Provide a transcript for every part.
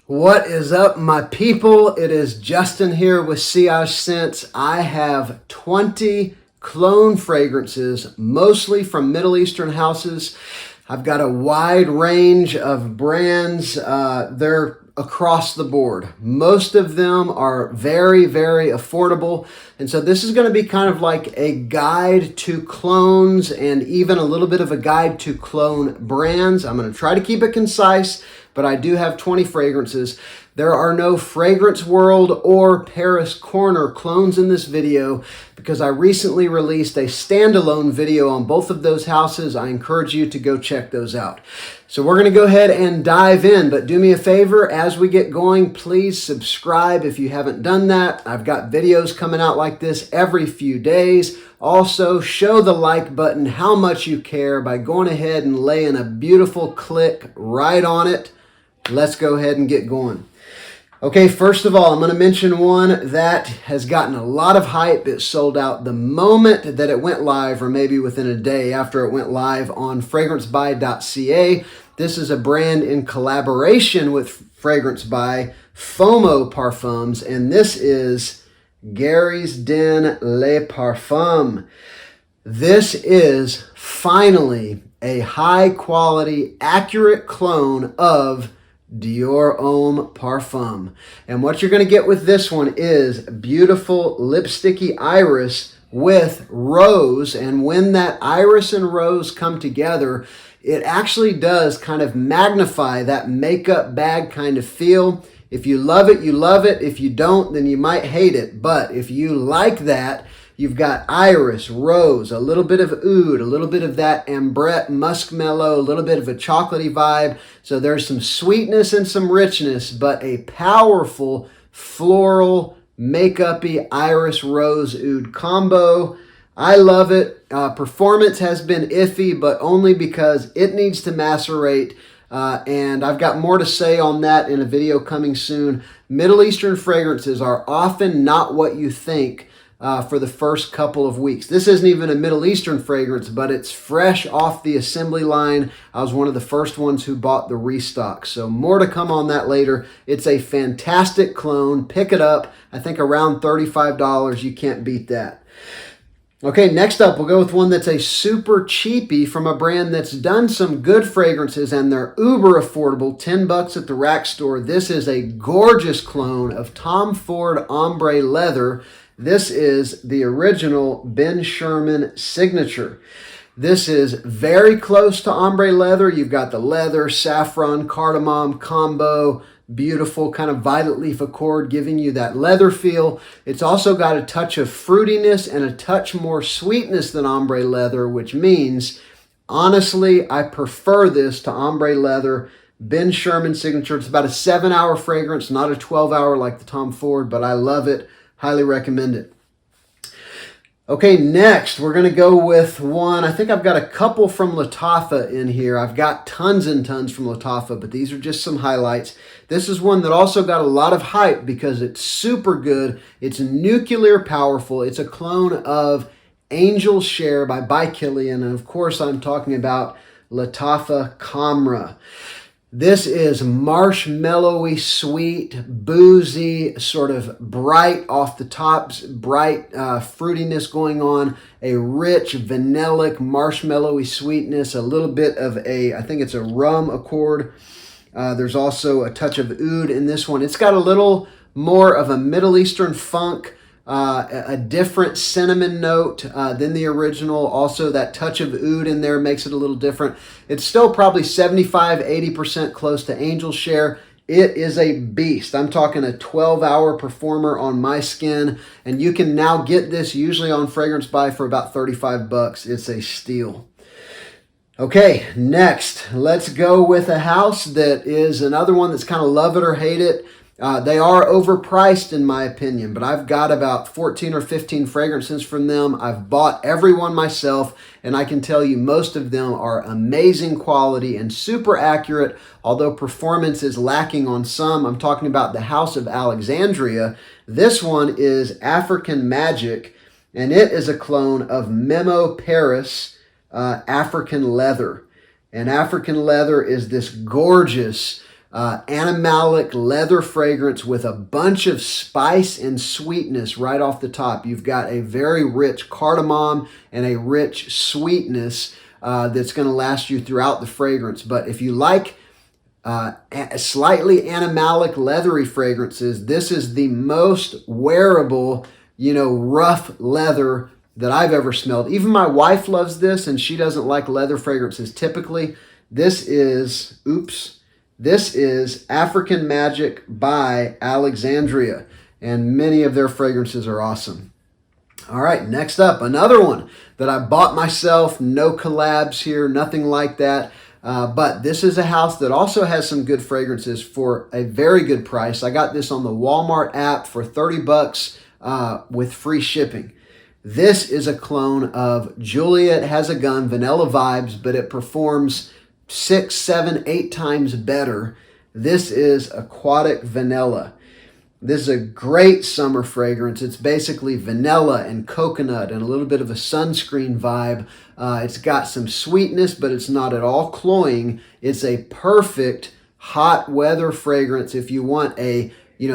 What is up, my people? It is Justin here with Sillage Scents. I have 20 clone fragrances, mostly from Middle Eastern houses. I've got a wide range of brands. They're across the board. Most of them are very, very affordable. And so this is going to be kind of like a guide to clones and even a little bit of a guide to clone brands. I'm going to try to keep it concise, but I do have 20 fragrances. There are no Fragrance World or Paris Corner clones in this video because I recently released a standalone video on both of those houses. I encourage you to go check those out. So we're going to go ahead and dive in, but do me a favor as we get going, please subscribe if you haven't done that. I've got videos coming out like this every few days. Also, show the like button how much you care by going ahead and laying a beautiful click right on it. Let's go ahead and get going. Okay, first of all, I'm going to mention one that has gotten a lot of hype. It sold out the moment that it went live, or maybe within a day after it went live on fragrancebuy.ca. This is a brand in collaboration with Fragrance Buy, FOMO Parfums, and this is Gary's Den Le Parfum. This is finally a high-quality, accurate clone of Dior Homme Parfum. And what you're going to get with this one is beautiful lipsticky iris with rose. And when that iris and rose come together, it actually does kind of magnify that makeup bag kind of feel. If you love it, you love it. If you don't, then you might hate it. But if you like that, you've got iris, rose, a little bit of oud, a little bit of that ambrette muskmellow, a little bit of a chocolatey vibe. So there's some sweetness and some richness, but a powerful floral, makeup-y iris, rose, oud combo. I love it. Performance has been iffy, but only because it needs to macerate. And I've got more to say on that in a video coming soon. Middle Eastern fragrances are often not what you think for the first couple of weeks. This isn't even a Middle Eastern fragrance, but it's fresh off the assembly line. I was one of the first ones who bought the restock. So more to come on that later. It's a fantastic clone. Pick it up. I think around $35. You can't beat that. Okay, next up, we'll go with one that's a super cheapie from a brand that's done some good fragrances, and they're uber affordable, $10 at the rack store. This is a gorgeous clone of Tom Ford Ombre Leather. This is the original Ben Sherman signature. This is very close to ombre leather. You've got the leather, saffron, cardamom combo, beautiful kind of violet leaf accord giving you that leather feel. It's also got a touch of fruitiness and a touch more sweetness than ombre leather, which means, honestly, I prefer this to ombre leather. Ben Sherman signature. It's about a 7-hour fragrance, not a 12-hour like the Tom Ford, but I love it. Highly recommend it. Okay, next we're going to go with one. I think I've got a couple from Lattafa in here. I've got tons and tons from Lattafa, but these are just some highlights. This is one that also got a lot of hype because it's super good. It's nuclear powerful. It's a clone of Angel Share by Kilian. And of course, I'm talking about Lattafa Komrah. This is marshmallowy, sweet, boozy, sort of bright off the tops, bright fruitiness going on, a rich, vanillic, marshmallowy sweetness, a little bit of I think it's a rum accord. There's also a touch of oud in this one. It's got a little more of a Middle Eastern funk, a different cinnamon note than the original. Also, that touch of oud in there makes it a little different. It's still probably 75-80% close to Angel Share. It is a beast. I'm talking a 12-hour performer on my skin, and you can now get this usually on Fragrance Buy for about $35. It's a steal. Okay, next, let's go with a house that is another one that's kind of love it or hate it. They are overpriced in my opinion, but I've got about 14 or 15 fragrances from them. I've bought every one myself, and I can tell you most of them are amazing quality and super accurate, although performance is lacking on some. I'm talking about the House of Alexandria. This one is African Magic, and it is a clone of Memo Paris African Leather. And African Leather is this gorgeous animalic leather fragrance with a bunch of spice and sweetness right off the top. You've got a very rich cardamom and a rich sweetness that's going to last you throughout the fragrance. But if you like slightly animalic leathery fragrances, this is the most wearable, rough leather that I've ever smelled. Even my wife loves this, and she doesn't like leather fragrances typically. This is African Magic by Alexandria, and many of their fragrances are awesome. All right, next up, another one that I bought myself. No collabs here, nothing like that. But this is a house that also has some good fragrances for a very good price. I got this on the Walmart app for $30 with free shipping. This is a clone of Juliet Has a Gun Vanilla Vibes, but it performs 6, 7, 8 times better. This is Aquatic Vanilla. This is a great summer fragrance. It's basically vanilla and coconut and a little bit of a sunscreen vibe. It's got some sweetness, but it's not at all cloying. It's a perfect hot weather fragrance if you want a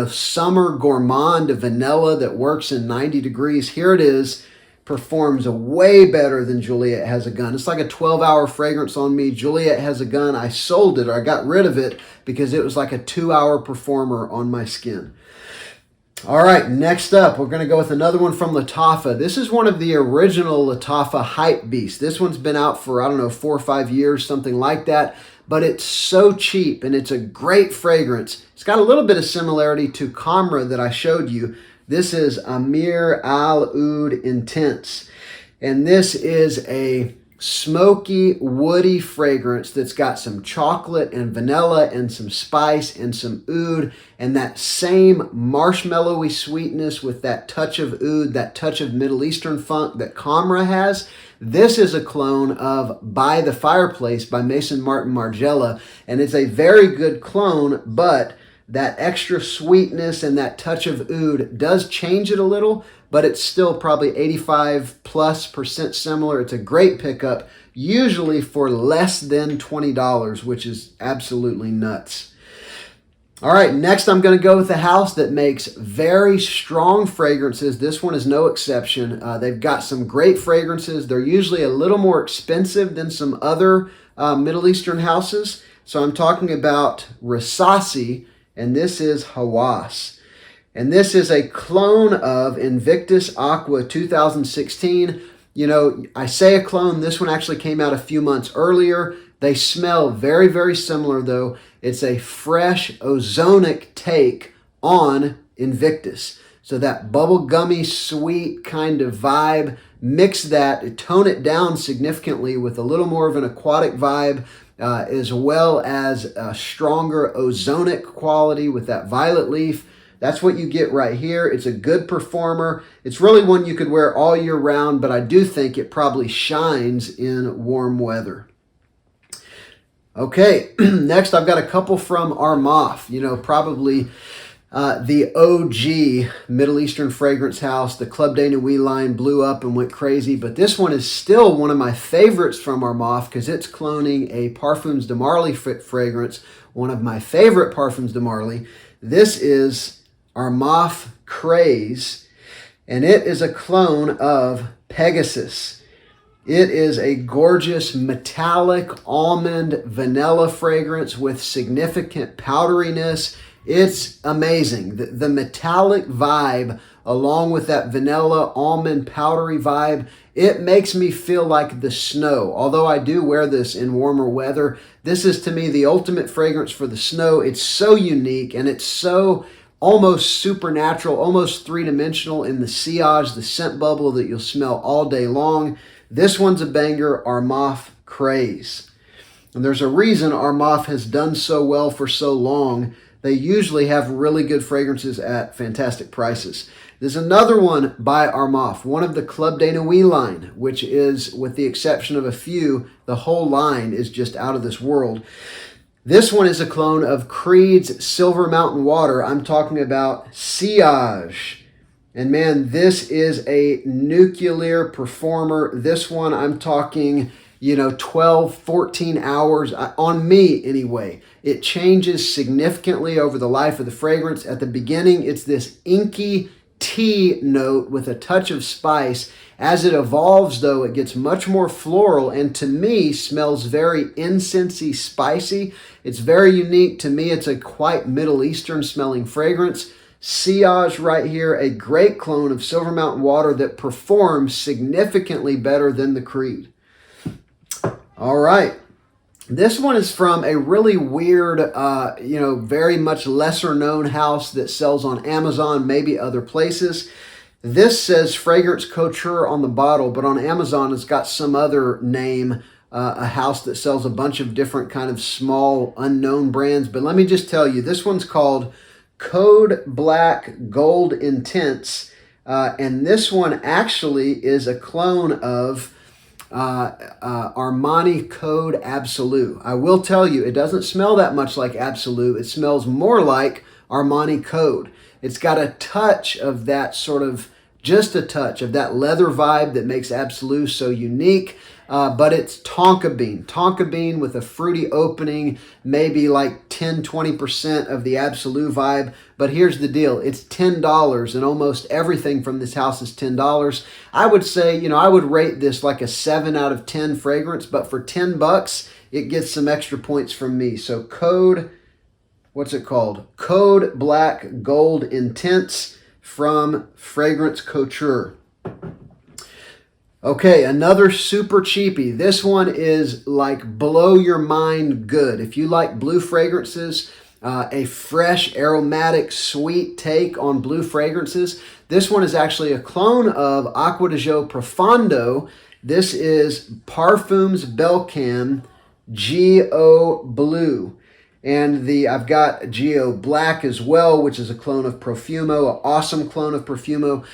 summer gourmand vanilla that works in 90 degrees. Here it is. Performs way better than Juliet Has a Gun. It's like a 12-hour fragrance on me. Juliet Has a Gun, I sold it, or I got rid of it because it was like a 2-hour performer on my skin. All right, next up, we're going to go with another one from Lattafa. This is one of the original Lattafa hype beasts. This one's been out for, 4 or 5 years, something like that. But it's so cheap, and it's a great fragrance. It's got a little bit of similarity to Komrah that I showed you. This is Amir Al Oud Intense. And this is a smoky, woody fragrance that's got some chocolate and vanilla and some spice and some oud and that same marshmallowy sweetness with that touch of oud, that touch of Middle Eastern funk that Komrah has. This is a clone of By the Fireplace by Mason Martin Margiela, and it's a very good clone, but that extra sweetness and that touch of oud does change it a little, but it's still probably 85+% similar. It's a great pickup, usually for less than $20, which is absolutely nuts. All right, next I'm going to go with a house that makes very strong fragrances. This one is no exception. They've got some great fragrances. They're usually a little more expensive than some other Middle Eastern houses. So I'm talking about Rasasi, and this is Hawas. And this is a clone of Invictus Aqua 2016. I say a clone. This one actually came out a few months earlier. They smell very, very similar, though. It's a fresh, ozonic take on Invictus. So that bubblegummy, sweet kind of vibe, mix that, tone it down significantly with a little more of an aquatic vibe, as well as a stronger ozonic quality with that violet leaf. That's what you get right here. It's a good performer. It's really one you could wear all year round, but I do think it probably shines in warm weather. Okay, next I've got a couple from Armaf. Probably the OG Middle Eastern fragrance house. The Club de Nuit line blew up and went crazy, but this one is still one of my favorites from Armaf because it's cloning a Parfums de Marly fragrance, one of my favorite Parfums de Marly. This is Armaf Craze, and it is a clone of Pegasus. It is a gorgeous metallic almond vanilla fragrance with significant powderiness. It's amazing. The metallic vibe along with that vanilla almond powdery vibe, it makes me feel like the snow. Although I do wear this in warmer weather, this is to me the ultimate fragrance for the snow. It's so unique and it's so almost supernatural, almost three-dimensional in the sillage, the scent bubble that you'll smell all day long. This one's a banger, Armaf Craze. And there's a reason Armaf has done so well for so long. They usually have really good fragrances at fantastic prices. There's another one by Armaf, one of the Club de Nuit line, which is, with the exception of a few, the whole line is just out of this world. This one is a clone of Creed's Silver Mountain Water. I'm talking about Sillage. And man, this is a nuclear performer. This one, I'm talking 12, 14 hours, on me anyway. It changes significantly over the life of the fragrance. At the beginning, it's this inky tea note with a touch of spice. As it evolves, though, it gets much more floral and to me smells very incensey, spicy. It's very unique. To me, it's a quite Middle Eastern smelling fragrance. Sillage right here, a great clone of Silver Mountain Water that performs significantly better than the Creed. All right. This one is from a really weird, very much lesser known house that sells on Amazon, maybe other places. This says Fragrance Couture on the bottle, but on Amazon it's got some other name, a house that sells a bunch of different kind of small unknown brands. But let me just tell you, this one's called Code Black Gold Intense. And this one actually is a clone of Armani Code Absolute. I will tell you, it doesn't smell that much like Absolute. It smells more like Armani Code. It's got a touch of that just a touch of that leather vibe that makes Absolute so unique. But it's tonka bean with a fruity opening, maybe like 10-20% of the Absolute vibe. But here's the deal, it's $10 and almost everything from this house is $10. I would say, I would rate this like a 7 out of 10 fragrance, but for $10, it gets some extra points from me. So what's it called? Code Black Gold Intense from Fragrance Couture. Okay, another super cheapie. This one is like blow your mind good. If you like blue fragrances, a fresh, aromatic, sweet take on blue fragrances, this one is actually a clone of Acqua Di Gio Profondo. This is Parfums Belcam Gio Blue. And I've got Gio Black as well, which is a clone of Profumo, an awesome clone of Profumo.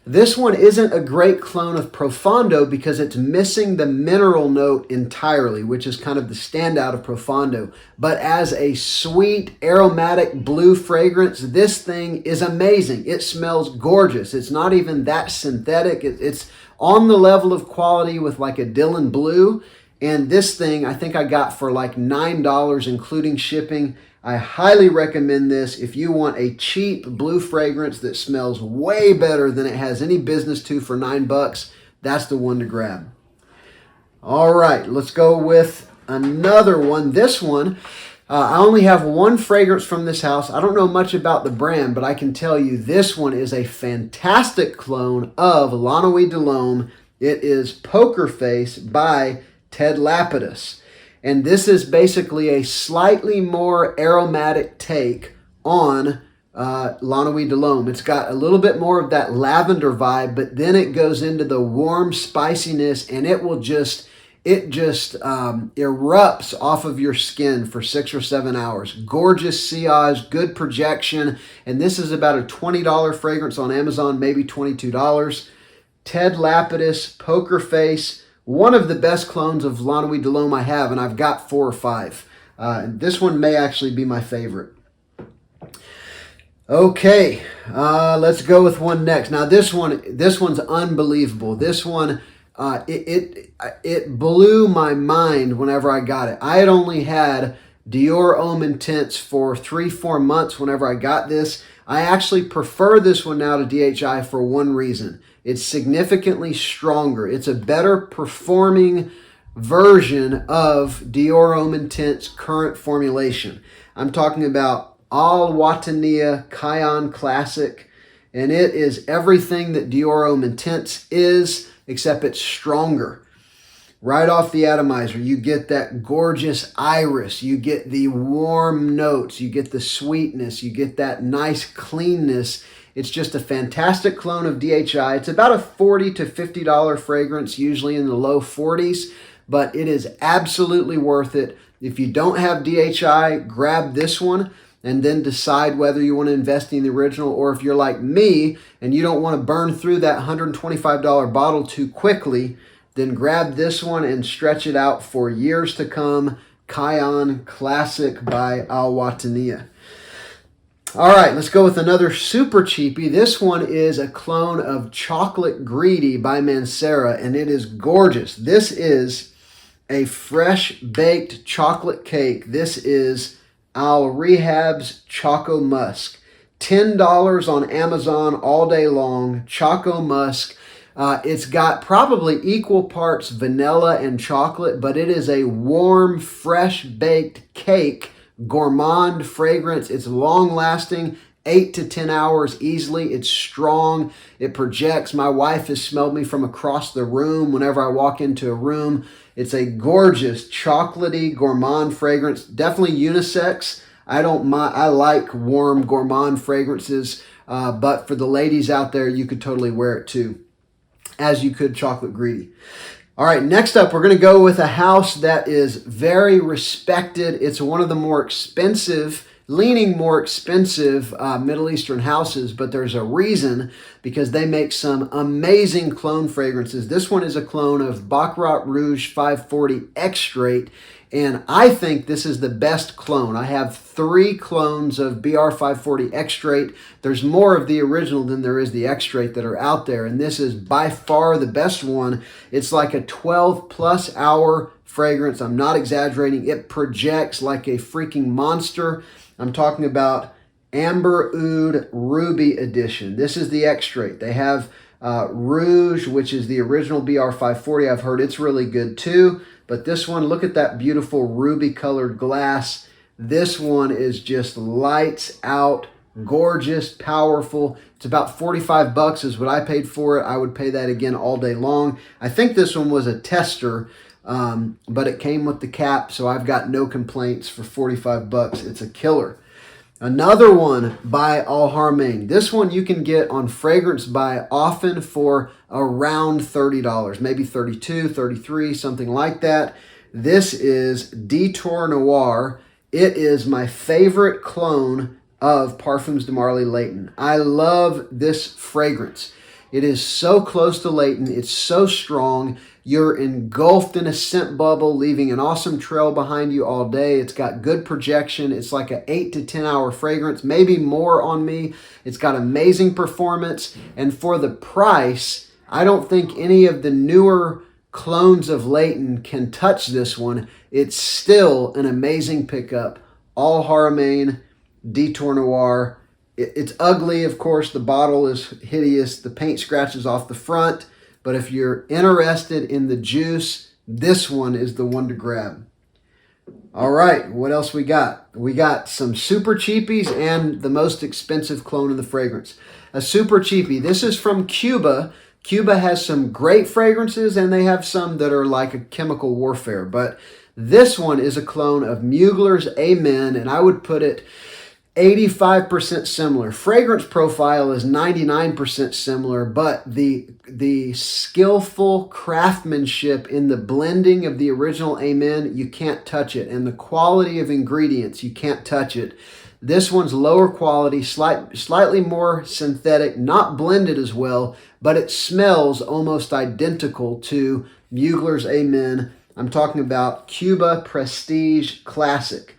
This one isn't a great clone of Profondo because it's missing the mineral note entirely, which is kind of the standout of Profondo. But as a sweet, aromatic blue fragrance, this thing is amazing. It smells gorgeous. It's not even that synthetic. It's on the level of quality with like a Dylan Blue. And this thing, I think I got for like $9, including shipping. I highly recommend this if you want a cheap blue fragrance that smells way better than it has any business to for $9. That's the one to grab. All right, let's go with another one. This one, I only have one fragrance from this house. I don't know much about the brand, but I can tell you this one is a fantastic clone of La Nuit de l'Homme. It is Poker Face by Ted Lapidus. And this is basically a slightly more aromatic take on La Nuit de l'Homme. It's got a little bit more of that lavender vibe, but then it goes into the warm spiciness, and it just erupts off of your skin for 6 or 7 hours. Gorgeous sillage, good projection, and this is about a $20 fragrance on Amazon, maybe $22. Ted Lapidus, Poker Face. One of the best clones of La Nuit de l'Homme I have, and I've got 4 or 5. This one may actually be my favorite. Okay, let's go with one next. Now this one's unbelievable. This one, it blew my mind whenever I got it. I had only had Dior Homme Intense for 3-4 months whenever I got this. I actually prefer this one now to DHI for one reason. It's significantly stronger. It's a better performing version of Dior Homme Intense current formulation. I'm talking about Al Watania Cayenne Classic, and it is everything that Dior Homme Intense is, except it's stronger. Right off the atomizer, you get that gorgeous iris, you get the warm notes, you get the sweetness, you get that nice cleanness. It's just a fantastic clone of DHI. It's about a $40 to $50 fragrance, usually in the low 40s, but it is absolutely worth it. If you don't have DHI, grab this one and then decide whether you want to invest in the original, or if you're like me and you don't want to burn through that $125 bottle too quickly, then grab this one and stretch it out for years to come. Cayenne Classic by Al Watania. All right, let's go with another super cheapie. This one is a clone of Chocolate Greedy by Mancera, and it is gorgeous. This is a fresh baked chocolate cake. This is Al Rehab's Choco Musk. $10 on Amazon all day long. Choco Musk. It's got probably equal parts vanilla and chocolate, but it is a warm, fresh baked cake, gourmand fragrance. It's long lasting, 8 to 10 hours easily. It's strong. It projects. My wife has smelled me from across the room whenever I walk into a room. It's a gorgeous, chocolatey, gourmand fragrance. Definitely unisex. I don't mind. I like warm, gourmand fragrances, but for the ladies out there, you could totally wear it too, as you could chocolate greedy. All right, next up, we're going to go with a house that is very respected. It's one of the more expensive, leaning more expensive Middle Eastern houses, but there's a reason, because they make some amazing clone fragrances. This one is a clone of Baccarat Rouge 540 Extrait, and I think this is the best clone. I have 3 clones of BR540 Extrait. There's more of the original than there is the Extrait that are out there, and this is by far the best one. It's like a 12-plus hour fragrance. I'm not exaggerating. It projects like a freaking monster. I'm talking about Amber Oud Ruby Edition. This is the Extrait. They have Rouge, which is the original BR540. I've heard it's really good too. But this one, look at that beautiful ruby colored glass. This one is just lights out, gorgeous, powerful. It's about 45 bucks is what I paid for it. I would pay that again all day long. I think this one was a tester, but it came with the cap, so I've got no complaints for 45 bucks. It's a killer. Another one by Al Haramain. This one you can get on Fragrance Buy often for around $30, maybe $32, $33, something like that. This is Detour Noir. It is my favorite clone of Parfums de Marly Layton. I love this fragrance. It is so close to Layton. It's so strong. You're engulfed in a scent bubble, leaving an awesome trail behind you all day. It's got good projection. It's like an 8 to 10 hour fragrance, maybe more on me. It's got amazing performance. And for the price, I don't think any of the newer clones of Layton can touch this one. It's still an amazing pickup. Al Haramain, Detour Noir. It's ugly, of course. The bottle is hideous. The paint scratches off the front. But if you're interested in the juice, this one is the one to grab. All right, what else we got? We got some super cheapies and the most expensive clone of the fragrance. A super cheapie. This is from Cuba. Cuba has some great fragrances, and they have some that are like a chemical warfare. But this one is a clone of Mugler's A Men, and I would put it 85% similar. Fragrance profile is 99% similar, but the skillful craftsmanship in the blending of the original A Men, you can't touch it. And the quality of ingredients, you can't touch it. This one's lower quality, slightly more synthetic, not blended as well, but it smells almost identical to Mugler's A Men. I'm talking about Cuba Prestige Classic.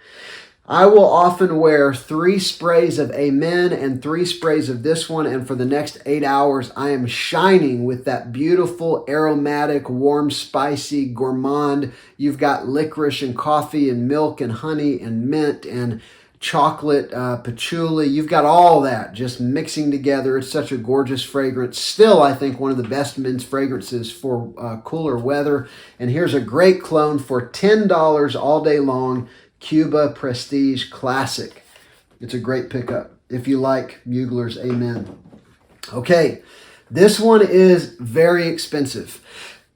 I will often wear 3 sprays of A Men and 3 sprays of this one, and for the next 8 hours, I am shining with that beautiful, aromatic, warm, spicy, gourmand. You've got licorice and coffee and milk and honey and mint and chocolate, patchouli. You've got all that just mixing together. It's such a gorgeous fragrance. Still, I think one of the best men's fragrances for cooler weather. And here's a great clone for $10 all day long. Cuba Prestige Classic. It's a great pickup if you like Mugler's A Men. Okay, this one is very expensive,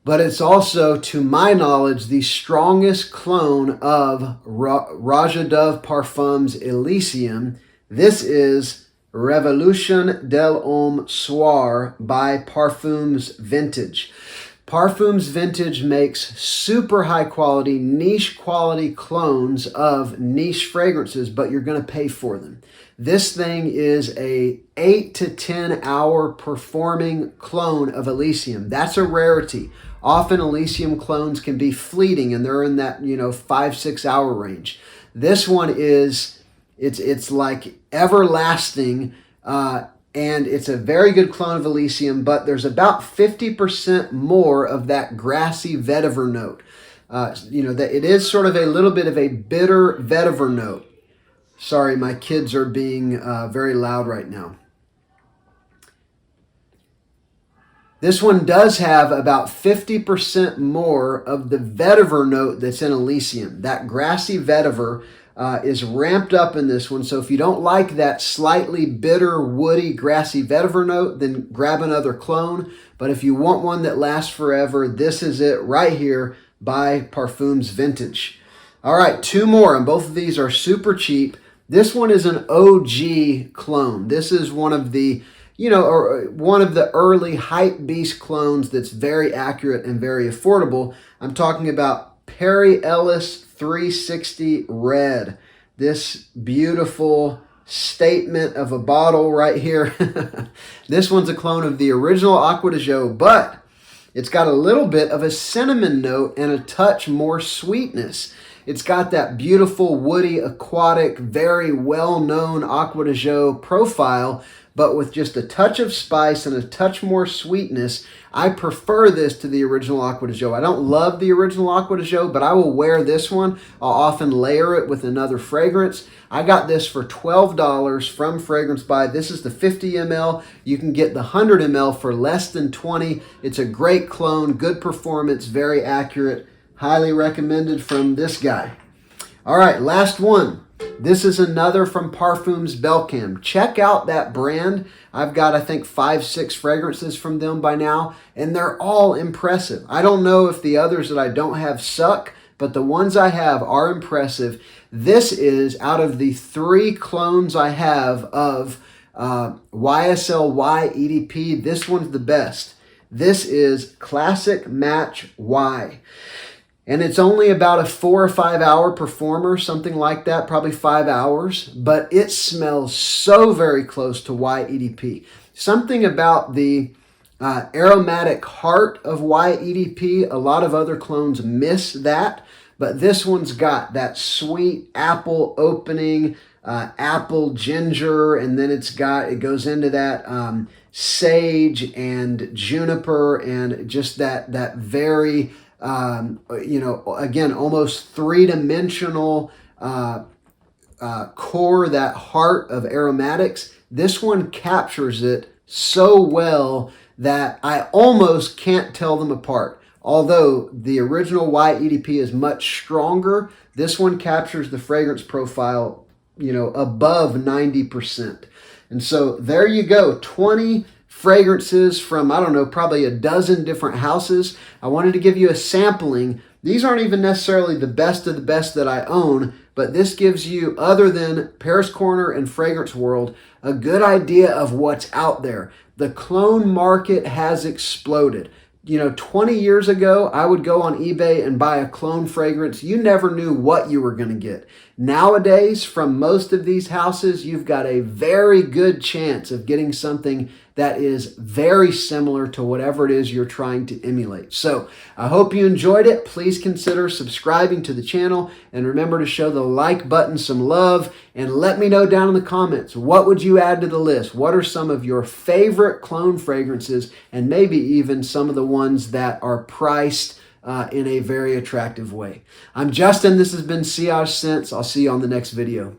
but it's also, to my knowledge, the strongest clone of Raja Dove Parfums Elysium. This is Révolution del Homme Soir by Parfums Vintage. Parfums Vintage makes super high quality, niche quality clones of niche fragrances, but you're going to pay for them. This thing is a 8 to 10 hour performing clone of Elysium. That's a rarity. Often Elysium clones can be fleeting, and they're in that 5-6 hour range. This one is, it's like everlasting, and it's a very good clone of Elysium, but there's about 50% more of that grassy vetiver note. that it is sort of a little bit of a bitter vetiver note. Sorry, my kids are being very loud right now. This one does have about 50% more of the vetiver note that's in Elysium. That grassy vetiver is ramped up in this one. So if you don't like that slightly bitter, woody, grassy vetiver note, then grab another clone. But if you want one that lasts forever, this is it right here by Parfums Vintage. All right, two more, and both of these are super cheap. This one is an OG clone. This is one of the one of the early hype beast clones that's very accurate and very affordable. I'm talking about Perry Ellis 360 Red. This beautiful statement of a bottle right here. This one's a clone of the original Acqua Di Gio, but it's got a little bit of a cinnamon note and a touch more sweetness. It's got that beautiful, woody, aquatic, very well-known Acqua Di Gio profile, but with just a touch of spice and a touch more sweetness. I prefer this to the original Acqua Di Gio. I don't love the original Acqua Di Gio, but I will wear this one. I'll often layer it with another fragrance. I got this for $12 from Fragrance Buy. This is the 50 ml. You can get the 100 ml for less than $20. It's a great clone, good performance, very accurate. Highly recommended from this guy. All right, last one. This is another from Parfums Belcam. Check out that brand. I've got, I think, 5-6 fragrances from them by now, and they're all impressive. I don't know if the others that I don't have suck, but the ones I have are impressive. This is, out of the 3 clones I have of YSL Y EDP, this one's the best. This is Classic Match Y. And it's only about a 4 or 5 hour performer, something like that, probably 5 hours. But it smells so very close to YEDP. Something about the aromatic heart of YEDP. A lot of other clones miss that. But this one's got that sweet apple opening, apple ginger, and then it goes into that sage and juniper and just that very... again, almost three-dimensional core, that heart of aromatics. This one captures it so well that I almost can't tell them apart. Although the original YEDP is much stronger, this one captures the fragrance profile, above 90%. And so there you go, 20 fragrances from, I don't know, probably a dozen different houses. I wanted to give you a sampling. These aren't even necessarily the best of the best that I own, but this gives you, other than Paris Corner and Fragrance World, a good idea of what's out there. The clone market has exploded. 20 years ago, I would go on eBay and buy a clone fragrance. You never knew what you were going to get. Nowadays, from most of these houses, you've got a very good chance of getting something that is very similar to whatever it is you're trying to emulate. So I hope you enjoyed it. Please consider subscribing to the channel, and remember to show the like button some love, and let me know down in the comments, what would you add to the list? What are some of your favorite clone fragrances, and maybe even some of the ones that are priced in a very attractive way. I'm Justin. This has been Sillage Scents. I'll see you on the next video.